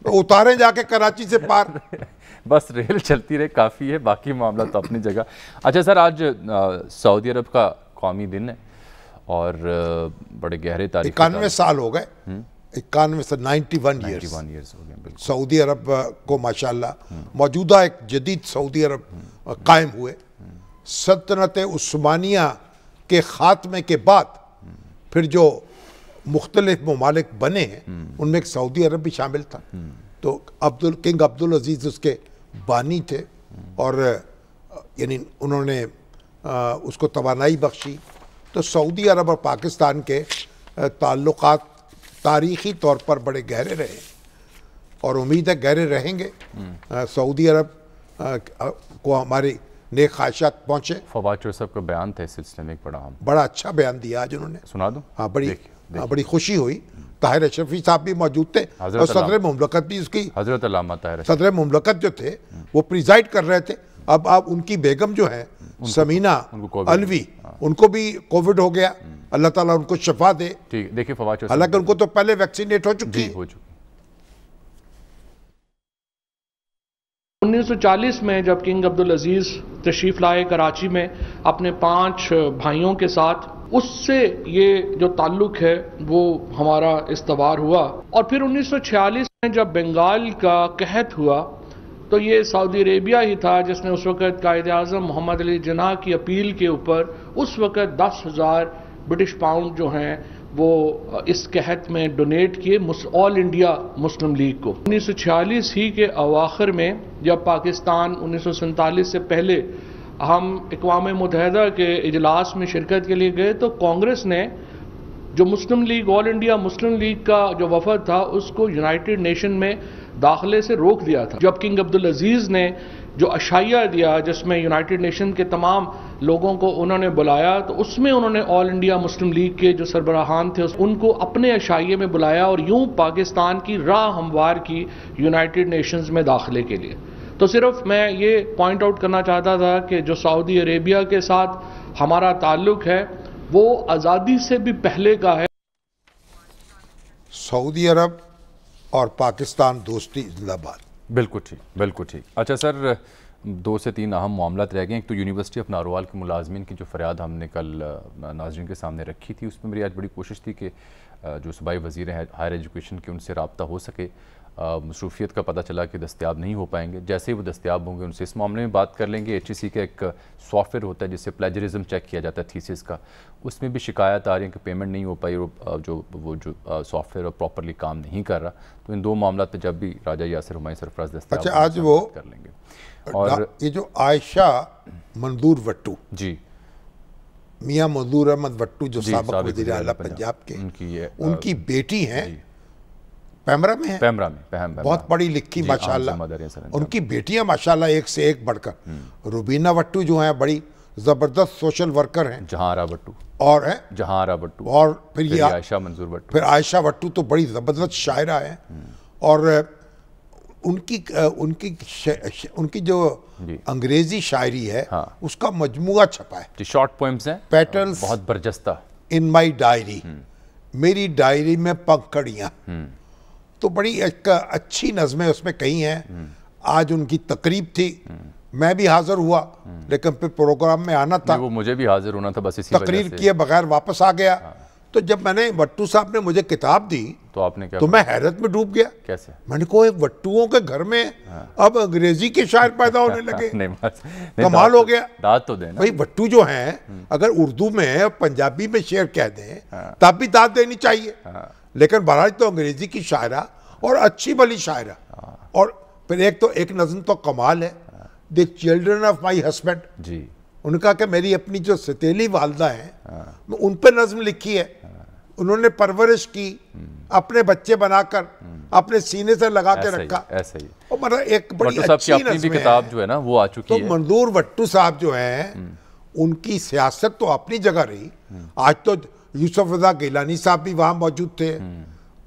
तो उतारे जाके कराची से पार। बस रेल चलती रहे काफ़ी है, बाकी मामला तो अपनी जगह। अच्छा सर, आज सऊदी अरब का कौमी दिन है और बड़े गहरे तारीख 91 साल हो गए, 91 से 91 ईयर्स हो गए सऊदी अरब को माशाल्लाह मौजूदा एक जदीद सऊदी अरब कायम हुए। सल्तनत उस्मानिया के ख़ात्मे के बाद फिर जो मुख्तलिफ ममालिक बने हैं उनमें एक सऊदी अरब भी शामिल था। तो किंग अब्दुल अजीज़ उसके बानी थे और यानी उन्होंने उसको तवानाई बख्शी। तो सऊदी अरब और पाकिस्तान के ताल्लुकात तारीख़ी तौर पर बड़े गहरे रहे और उम्मीद है गहरे रहेंगे। सऊदी अरब को हमारी नेक ख्वाहिशात पहुँचे। फवाद चौधरी साहब का बयान था इस सिलसिले में, बड़ा अच्छा बयान दिया आज उन्होंने, सुना दूं? हाँ, बड़ी खुशी हुई। ताहिर अशरफी साहब भी मौजूद थे और सदर मुमलकत भी उसकी हजरत अल्लामा ताहिर सदर मुमलकत जो थे वो प्रिजाइड कर रहे थे। अब उनकी बेगम जो है समीना अलवी, उनको भी कोविड हो गया, अल्लाह ताला उनको शफा दे। ठीक, देखिए फवाद चौधरी, हालांकि उनको तो पहले वैक्सीनेट हो चुकी है। 1940 में जब किंग अब्दुल अजीज तशरीफ लाए कराची में अपने 5 भाइयों के साथ, उससे ये जो ताल्लुक है वो हमारा इस्तवार हुआ। और फिर 1946 में जब बंगाल का कहत हुआ तो ये सऊदी अरेबिया ही था जिसने उस वक़्त कायद आज़म मोहम्मद अली जिन्ना की अपील के ऊपर उस वक़्त 10,000 ब्रिटिश पाउंड जो हैं वो इस कहत में डोनेट किए ऑल इंडिया मुस्लिम लीग को। 1946 ही के अवाखिर में जब पाकिस्तान 1947 से पहले हम अक़वाम मुत्तहिदा के इजलास में शिरकत के लिए गए तो कांग्रेस ने जो मुस्लिम लीग ऑल इंडिया मुस्लिम लीग का जो वफद था उसको यूनाइटेड नेशन में दाखिले से रोक दिया था। जब किंग अब्दुल अजीज़ ने जो अशाइया दिया जिसमें यूनाइटेड नेशन के तमाम लोगों को उन्होंने बुलाया तो उसमें उन्होंने ऑल इंडिया मुस्लिम लीग के जो सरबराहान थे उनको अपने अशाइये में बुलाया और यूं पाकिस्तान की राह हमवार की यूनाइटेड नेशंस में दाखिले के लिए। तो सिर्फ मैं ये पॉइंट आउट करना चाहता था कि जो सऊदी अरेबिया के साथ हमारा ताल्लुक है वो आज़ादी से भी पहले का है। सऊदी अरब और पाकिस्तान दोस्ती जिंदाबाद। बिल्कुल ठीक, बिल्कुल ठीक। अच्छा सर, 2 से 3 अहम मामला रह गए। एक तो यूनिवर्सिटी ऑफ नारोवाल के मुलाजमीन की जो फरियाद हमने कल नाज़रीन के सामने रखी थी, उसमें मेरी आज बड़ी कोशिश थी कि जो सूबाई वज़ीर हैं हायर एजुकेशन के उनसे रब्ता हो सके। मसरूफियत का पता चला कि दस्तियाब नहीं हो पाएंगे, जैसे ही वो दस्तियाब होंगे उनसे इस मामले में बात कर लेंगे। HEC का एक सॉफ्टवेयर होता है जिससे प्लेजरिज्म चेक किया जाता है थीसिस का, उसमें भी शिकायत आ रही है कि पेमेंट नहीं हो पाई और जो सॉफ्टवेयर प्रॉपरली काम नहीं कर रहा। तो इन 2 मामला पे जब भी राजा यासिर हुमायूं सरफराज दस्तियाब, अच्छा, आज वो कर लेंगे। और ये जो आयशा मंजूर वट्टू जी, मियाँ मंजूर अहमद वट्टू जो साबिक़ वज़ीर आला पंजाब के, उनकी बेटी हैं, पैमरा में है, पैमरा में बहुत पढ़ी लिखी माशाल्लाह। उनकी बेटियां माशाल्लाह एक से एक बढ़कर। रुबीना वट्टू जो हैं बड़ी जबरदस्त सोशल वर्कर हैं, जहांरा वट्टू और है जहांरा वट्टू, और फिर ये आयशा मंजूर वट्टू, फिर आयशा वट्टू तो बड़ी जबरदस्त शायरा है। और उनकी जो अंग्रेजी शायरी है उसका मजमुआ छपा है, शॉर्ट पोएम्स हैं, पेटल्स, बहुत बरजस्ता, इन माई डायरी, मेरी डायरी में पंखड़ियां। तो बड़ी एक अच्छी नज़में उसमें कही हैं। आज उनकी तकरीब थी, मैं भी हाजिर हुआ, लेकिन फिर प्रोग्राम में आना था, वो मुझे भी हाजिर होना था, बस इसी तकरीर किए बगैर वापस आ गया। तो जब मैंने वट्टू साहब ने मुझे किताब दी तो आपने क्या, तो मैं हैरत में डूब गया। कैसे? मैंने कहा वट्टुओं के घर में अब अंग्रेजी के शायर पैदा होने लगे। कमाल हो गया। दाद तो देना भाई, वट्टू जो हैं अगर उर्दू में पंजाबी में शेर कह दें तब भी दाद देनी चाहिए, लेकिन बहरहाल तो अंग्रेजी की शायरा और अच्छी भली शायरा। और फिर एक नज़म तो कमाल है, the children of my husband जी, उनका कि मेरी अपनी जो सतीली वालदा हैं उन पर नज़म लिखी है, उन्होंने परवरिश की, अपने बच्चे बनाकर अपने सीने से लगा के रखा। ऐसे ही और मतलब एक बड़ी अच्छी नज़म किताब जो है ना वो आ चुकी है। तो मंजूर वट्टू साहब जो हैं उनकी सियासत तो अपनी जगह रही। आज तो यूसुफ रज़ा गिलानी साहब भी वहाँ मौजूद थे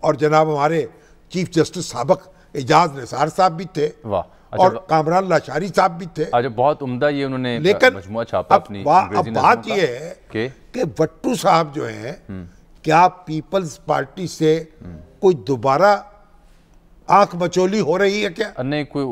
और जनाब हमारे चीफ जस्टिस साबक एजाज निसार साहब भी थे, वाह, और कामरान लाशारी साहब भी थे। अच्छा, बहुत उम्दा ये उन्होंने लेकिन मजमुआ छापा अपनी अब बात ये है कि भट्टू साहब जो है, क्या पीपल्स पार्टी से कोई दोबारा आंख मचोली हो रही है क्या? नहीं, कोई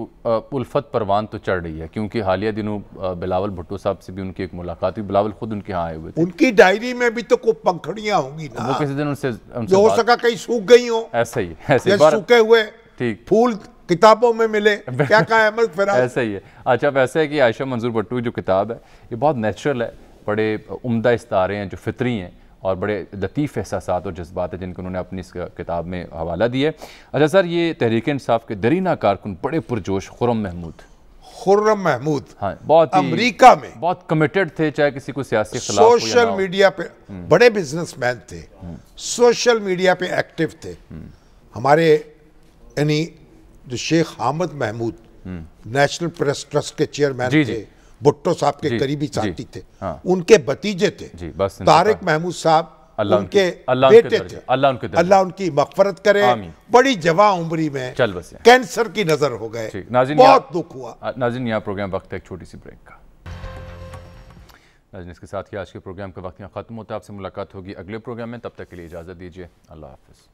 उल्फत परवान तो चढ़ रही है, क्योंकि हालिया दिनों बिलावल भुट्टो साहब से भी उनकी एक मुलाकात हुई। बिलावल खुद उनके यहाँ आए हुए थे। उनकी डायरी में भी तो कोई पंखड़ियां होंगी ना, वो किसी दिन उनसे जो हो सका कहीं सूख गई हो। ऐसा ही ऐसे सूखे हुए ठीक फूल किताबों में मिले, क्या कहा अहमद फराज? ऐसा ही है। अच्छा, अब ऐसा है कि आयशा मंजूर भट्टू की जो किताब है ये बहुत नेचुरल है, बड़े उम्दा इस्तारे हैं जो फितरी हैं और बड़े लतीफ़ एहसासात और जज्बात हैं जिनको उन्होंने अपनी इस किताब में हवाला दिया है। अच्छा सर, ये तहरीक इंसाफ के दरीना कारकुन बड़े पुरजोश खुर्रम महमूद, हाँ, बहुत अमेरिका में बहुत कमिटेड थे, चाहे किसी को सियासी खिलाफ सोशल मीडिया पे बड़े बिजनेसमैन थे, सोशल मीडिया पे एक्टिव थे। हमारे यानी जो Sheikh Hamid Mahmood national press trust के चेयरमैन थे, भुट्टो साहब के करीबी साथी थे, उनके भतीजे थे तारिक महमूद साहब, उनके बेटे थे। अल्लाह उनकी मगफरत करे। बड़ी जवां उम्री में कैंसर की नजर हो गए, बहुत दुख हुआ। नाज़रीन, यहाँ प्रोग्राम वक्त है एक छोटी सी ब्रेक का। नाज़रीन, इसके साथ ही आज के प्रोग्राम का वक्त यहाँ खत्म होता है। आपसे मुलाकात होगी अगले प्रोग्राम में, तब तक के लिए इजाजत दीजिए। अल्लाह हाफिज़।